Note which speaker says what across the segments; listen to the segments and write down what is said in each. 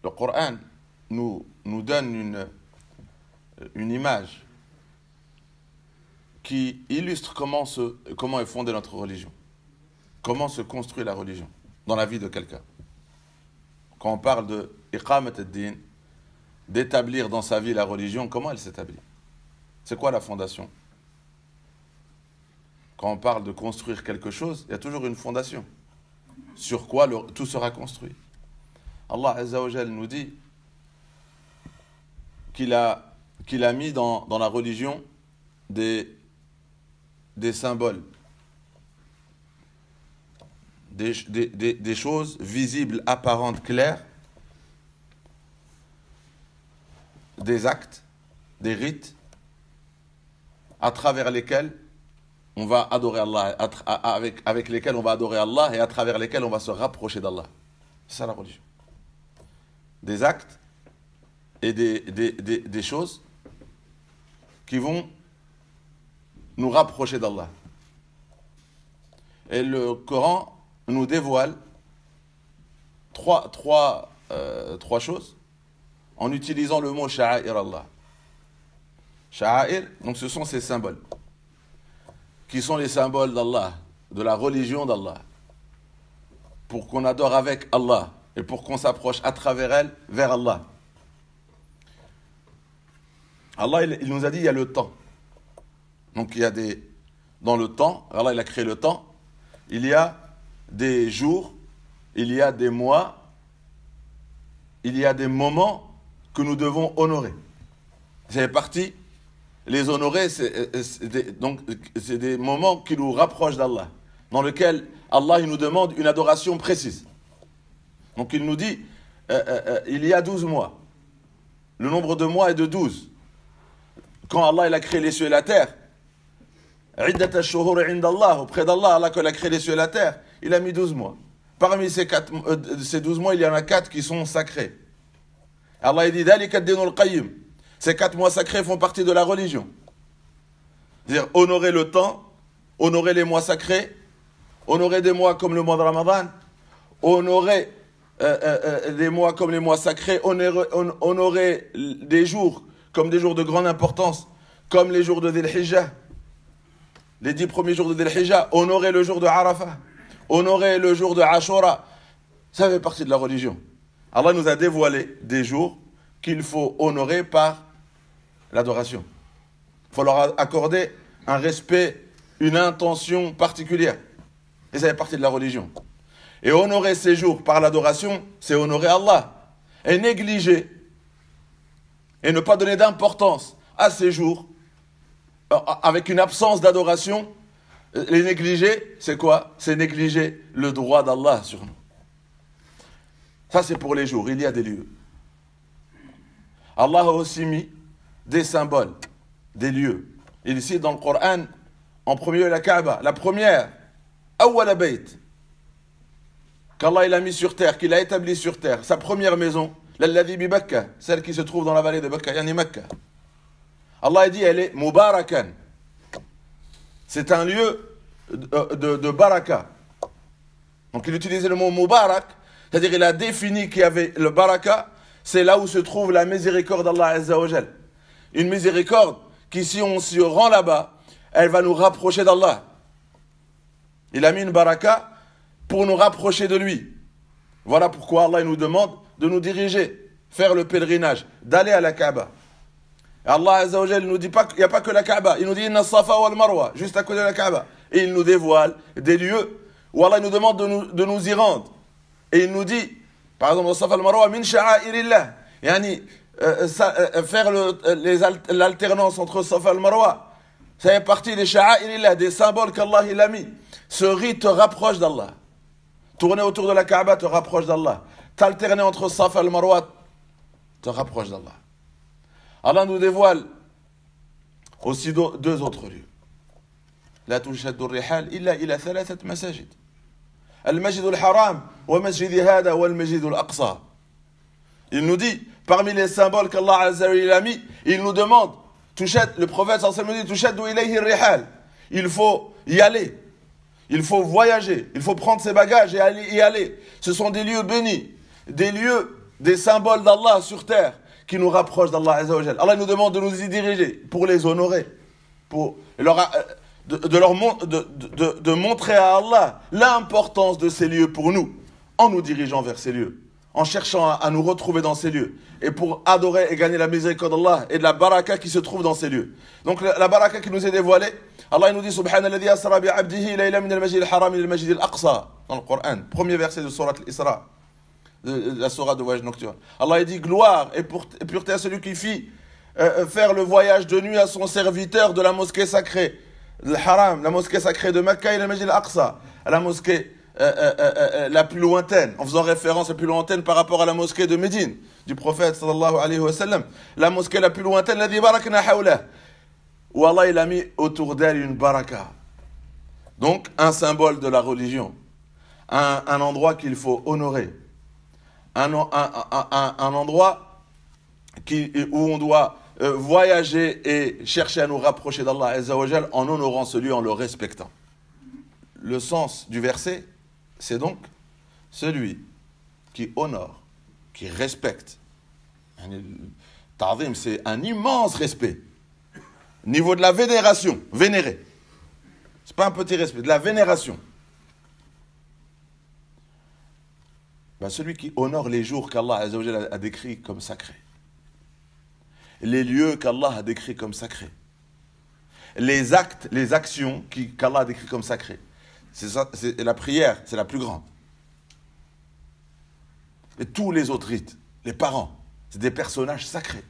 Speaker 1: le Coran nous donne une image qui illustre comment est fondée notre religion. Comment se construit la religion dans la vie de quelqu'un. Quand on parle de iqamat ad-din, d'établir dans sa vie la religion, comment elle s'établit? C'est quoi la fondation? Quand on parle de construire quelque chose, il y a toujours une fondation. Sur quoi tout sera construit. Allah Azza wa Jal nous dit qu'il a mis dans la religion des symboles, des choses visibles, apparentes, claires, des actes, des rites, à travers lesquels on va adorer Allah, avec lesquels on va adorer Allah et à travers lesquels on va se rapprocher d'Allah. C'est ça la religion. Des actes et des choses qui vont nous rapprocher d'Allah. Et le Coran nous dévoile trois choses en utilisant le mot sha'air Allah. Sha'air, donc ce sont ces symboles qui sont les symboles d'Allah, de la religion d'Allah, pour qu'on adore avec Allah et pour qu'on s'approche à travers elle vers Allah. Allah, il nous a dit, il y a le temps. Donc il y a dans le temps, Allah il a créé le temps, il y a des jours, il y a des mois, il y a des moments que nous devons honorer. C'est parti. Les honorer, c'est des moments qui nous rapprochent d'Allah, dans lesquels Allah il nous demande une adoration précise. Donc il nous dit, il y a 12 mois. Le nombre de mois est de 12. Quand Allah il a créé les cieux et la terre, auprès d'Allah, Allah quand il a créé les cieux et la terre, il a mis 12 mois. Parmi ces 12 mois, il y en a 4 qui sont sacrés. Allah il dit, ces 4 mois sacrés font partie de la religion. C'est-à-dire honorer le temps, honorer les mois sacrés, honorer des mois comme le mois de Ramadan, honorer des mois comme les mois sacrés, honorer des jours comme des jours de grande importance, comme les jours de Dhul Hijjah, les 10 premiers jours de Dhul Hijjah, honorer le jour de Arafah, honorer le jour de Ashura. Ça fait partie de la religion. Allah nous a dévoilé des jours qu'il faut honorer par l'adoration. Il faut leur accorder un respect, une intention particulière. Et ça fait partie de la religion. Et honorer ces jours par l'adoration, c'est honorer Allah. Et négliger, et ne pas donner d'importance à ces jours, avec une absence d'adoration, les négliger, c'est quoi? C'est négliger le droit d'Allah sur nous. Ça, c'est pour les jours. Il y a des lieux. Allah a aussi mis des symboles, des lieux. Il cite dans le Coran, en premier lieu la Kaaba, la première, Awwala Bayt, qu'Allah il a mis sur terre, qu'il a établi sur terre, sa première maison, l'alladhi bi Bakka, celle qui se trouve dans la vallée de Bakka, yani Makka. Allah a dit, elle est Mubarakan. C'est un lieu de baraka. Donc il utilisait le mot Mubarak, c'est-à-dire il a défini qu'il y avait le baraka, c'est là où se trouve la miséricorde d'Allah Azza wa Jal. Une miséricorde qui, si on s'y rend là-bas, elle va nous rapprocher d'Allah. Il a mis une baraka pour nous rapprocher de lui. Voilà pourquoi Allah nous demande de nous diriger, faire le pèlerinage, d'aller à la Kaaba. Et Allah Azza wa Jal ne nous dit pas qu'il n'y a pas que la Kaaba. Il nous dit Inna Safa wal Marwa, juste à côté de la Kaaba. Et il nous dévoile des lieux où Allah nous demande de nous y rendre. Et il nous dit, par exemple, Safa wal Marwa min sha'airillah. Yani, faire l'alternance entre Safa et Marwa, ça fait partie des sha'airillah, des symboles qu'Allah il a mis. Ce rite te rapproche d'Allah. Tourner autour de la Kaaba te rapproche d'Allah. T'alterner entre Safa et Marwa te rapproche d'Allah. Allah nous dévoile aussi deux autres lieux. La tushaddu ar-rihal illa ila thalathat masajid. Al-Masjid al-Haram wa Masjid hada wa al-Masjid al-Aqsa. Il nous dit, parmi les symboles qu'Allah Azza wa Jalla a mis, il nous demande, le prophète sallallahu alayhi wa sallam dit, tushaddu ilayhi ar-rihal. Il faut y aller. Il faut voyager. Il faut prendre ses bagages et y aller. Ce sont des lieux bénis. Des lieux des symboles d'Allah sur terre qui nous rapprochent d'Allah Azza wa Jal. Allah nous demande de nous y diriger pour les honorer, pour de montrer à Allah l'importance de ces lieux pour nous, en nous dirigeant vers ces lieux, en cherchant à nous retrouver dans ces lieux, et pour adorer et gagner la miséricorde d'Allah et de la baraka qui se trouve dans ces lieux. Donc la baraka qui nous est dévoilée, Allah nous dit Subhanalladhi asra bi abdihi layla min al-masjid al-haram ila al-masjid al-aqsa, dans le Coran, premier verset de Surat al-Isra, de la Sourate de voyage nocturne. Allah dit gloire et pureté à celui qui fit faire le voyage de nuit à son serviteur de la mosquée sacrée, le haram, la mosquée sacrée de Mecca et le masjid al-Aqsa, à la mosquée la plus lointaine, en faisant référence la plus lointaine par rapport à la mosquée de Médine, du prophète sallallahu alayhi wa sallam, la mosquée la plus lointaine, la barakna hawlah, où Allah il a mis autour d'elle une baraka. Donc, un symbole de la religion, un endroit qu'il faut honorer, un endroit où on doit voyager et chercher à nous rapprocher d'Allah Azza wa Jal en honorant celui, en le respectant. Le sens du verset, c'est donc celui qui honore, qui respecte. Ta'zim, c'est un immense respect. Niveau de la vénération, vénérer. C'est pas un petit respect, de la vénération. Ben, celui qui honore les jours qu'Allah Azza wa Jal a décrits comme sacrés. Les lieux qu'Allah a décrits comme sacrés. Les actes, les actions qu'Allah a décrits comme sacrés. C'est la prière, c'est la plus grande. Et tous les autres rites, les parents, c'est des personnages sacrés.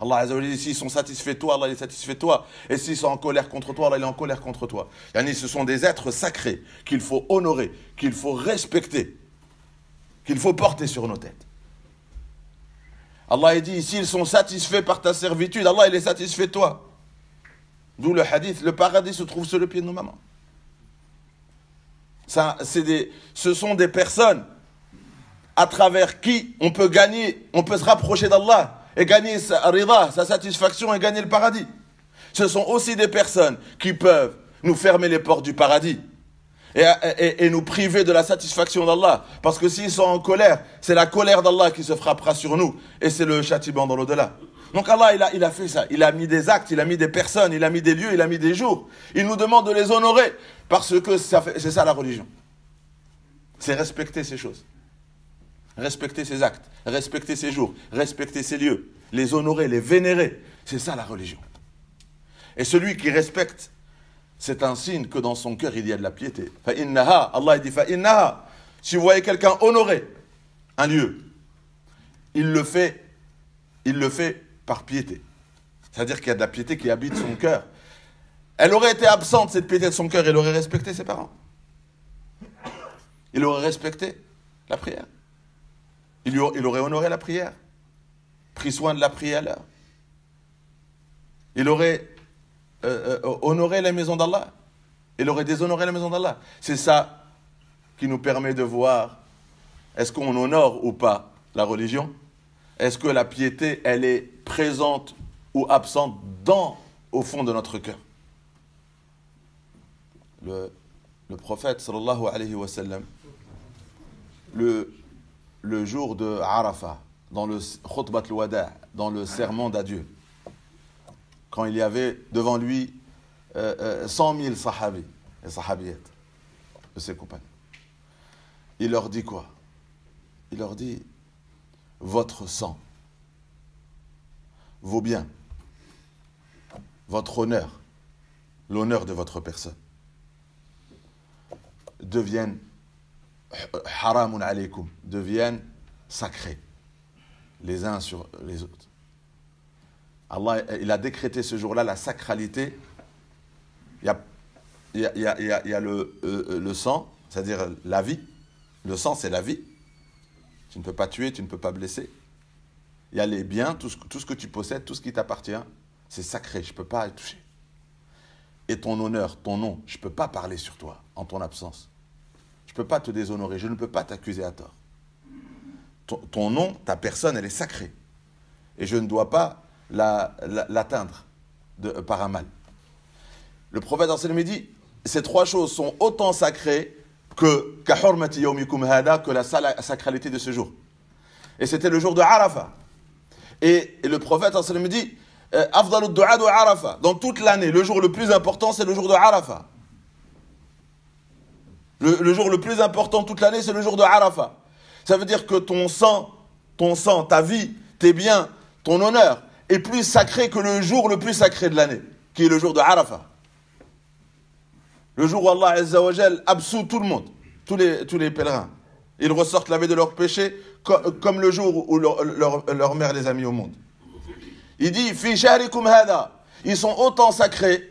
Speaker 1: Allah Azza wa Jalla, s'ils sont satisfaits de toi, Allah est satisfait de toi. Et s'ils sont en colère contre toi, Allah est en colère contre toi. Yani, ce sont des êtres sacrés qu'il faut honorer, qu'il faut respecter, qu'il faut porter sur nos têtes. Allah dit, s'ils sont satisfaits par ta servitude, Allah il est satisfait de toi. D'où le hadith, le paradis se trouve sur le pied de nos mamans. Ce sont des personnes à travers qui on peut gagner, on peut se rapprocher d'Allah et gagner sa rida, sa satisfaction et gagner le paradis. Ce sont aussi des personnes qui peuvent nous fermer les portes du paradis et nous priver de la satisfaction d'Allah. Parce que s'ils sont en colère, c'est la colère d'Allah qui se frappera sur nous et c'est le châtiment dans l'au-delà. Donc Allah, il a fait ça. Il a mis des actes, il a mis des personnes, il a mis des lieux, il a mis des jours. Il nous demande de les honorer parce que c'est ça la religion. C'est respecter ces choses. Respecter ces actes, respecter ces jours, respecter ces lieux, les honorer, les vénérer. C'est ça la religion. Et celui qui respecte, c'est un signe que dans son cœur il y a de la piété. Fa'innaha, Allah dit fa'innaha. Si vous voyez quelqu'un honorer un lieu, il le fait par piété. C'est-à-dire qu'il y a de la piété qui habite son cœur. Elle aurait été absente, cette piété de son cœur, il aurait respecté ses parents. Il aurait respecté la prière. Il aurait honoré la prière, pris soin de la prière à l'heure. Il aurait honoré la maison d'Allah. Il aurait déshonoré la maison d'Allah. C'est ça qui nous permet de voir est-ce qu'on honore ou pas la religion. Est-ce que la piété, elle est présente ou absente au fond de notre cœur. Le prophète, sallallahu alayhi wa sallam, le jour de Arafah, dans le khutbat al-wada', dans le sermon d'adieu, quand il y avait devant lui 100 000 sahabis et sahabiyettes de ses compagnons, il leur dit quoi? Il leur dit: votre sang, vos biens, votre honneur, l'honneur de votre personne deviennent haramun alaykum, deviennent sacrés les uns sur les autres. Allah, il a décrété ce jour-là la sacralité. Il y a le sang, c'est-à-dire la vie. Le sang, c'est la vie. Tu ne peux pas tuer, tu ne peux pas blesser. Il y a les biens, tout ce que tu possèdes, tout ce qui t'appartient, c'est sacré, je ne peux pas y toucher. Et ton honneur, ton nom, je ne peux pas parler sur toi en ton absence. Je ne peux pas te déshonorer, je ne peux pas t'accuser à tort. Ton nom, ta personne, elle est sacrée. Et je ne dois pas l'atteindre par un mal. Le prophète enseigne dit, ces trois choses sont autant sacrées que la sacralité de ce jour. Et c'était le jour de Arafat. Et le prophète sallallahu alayhi wa sallam dit Afdalud du'a de Arafat. Dans toute l'année, le jour le plus important, c'est le jour de Arafat. Le jour le plus important toute l'année, c'est le jour de Arafat. Ça veut dire que ton sang, ta vie, tes biens, ton honneur est plus sacré que le jour le plus sacré de l'année, qui est le jour de Arafat. Le jour où Allah Azza wa Jal absout tout le monde, tous les pèlerins. Ils ressortent lavés de leurs péchés comme le jour où leur mère les a mis au monde. Il dit, fi shahrikum hada, ils sont autant sacrés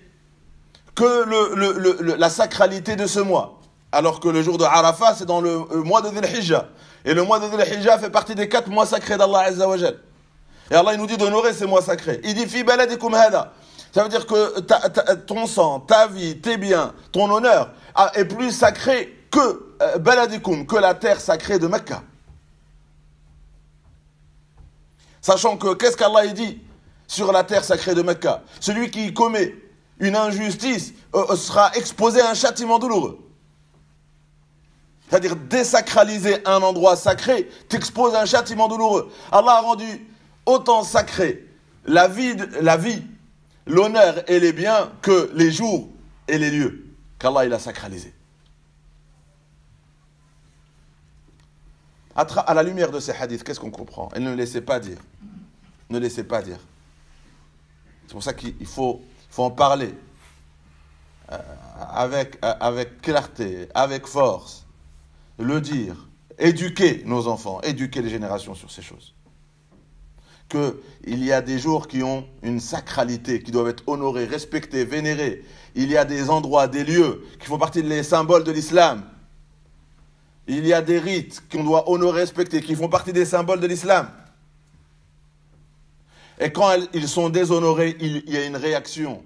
Speaker 1: que la sacralité de ce mois. Alors que le jour de Arafat, c'est dans le mois de Dhul Hijjah. Et le mois de Dhul Hijjah fait partie des 4 mois sacrés d'Allah Azza wa Jal. Et Allah il nous dit d'honorer ces mois sacrés. Il dit, fi baladikum hada. Ça veut dire que ton sang, ta vie, tes biens, ton honneur est plus sacré que baladikum, que la terre sacrée de Mecca. Sachant que, qu'est-ce qu'Allah il dit sur la terre sacrée de Mecca? Celui qui commet une injustice sera exposé à un châtiment douloureux. C'est-à-dire désacraliser un endroit sacré t'expose à un châtiment douloureux. Allah a rendu autant sacré la vie, l'honneur et les biens que les jours et les lieux qu'Allah il a sacralisés. À la lumière de ces hadiths, qu'est-ce qu'on comprend? Et ne laissez pas dire. Ne laissez pas dire. C'est pour ça qu'il faut en parler avec clarté, avec force. Le dire. Éduquer nos enfants, éduquer les générations sur ces choses. Qu'il y a des jours qui ont une sacralité, qui doivent être honorés, respectés, vénérés. Il y a des endroits, des lieux qui font partie des symboles de l'islam. Il y a des rites qu'on doit honorer, respecter, qui font partie des symboles de l'islam. Et quand ils sont déshonorés, il y a une réaction.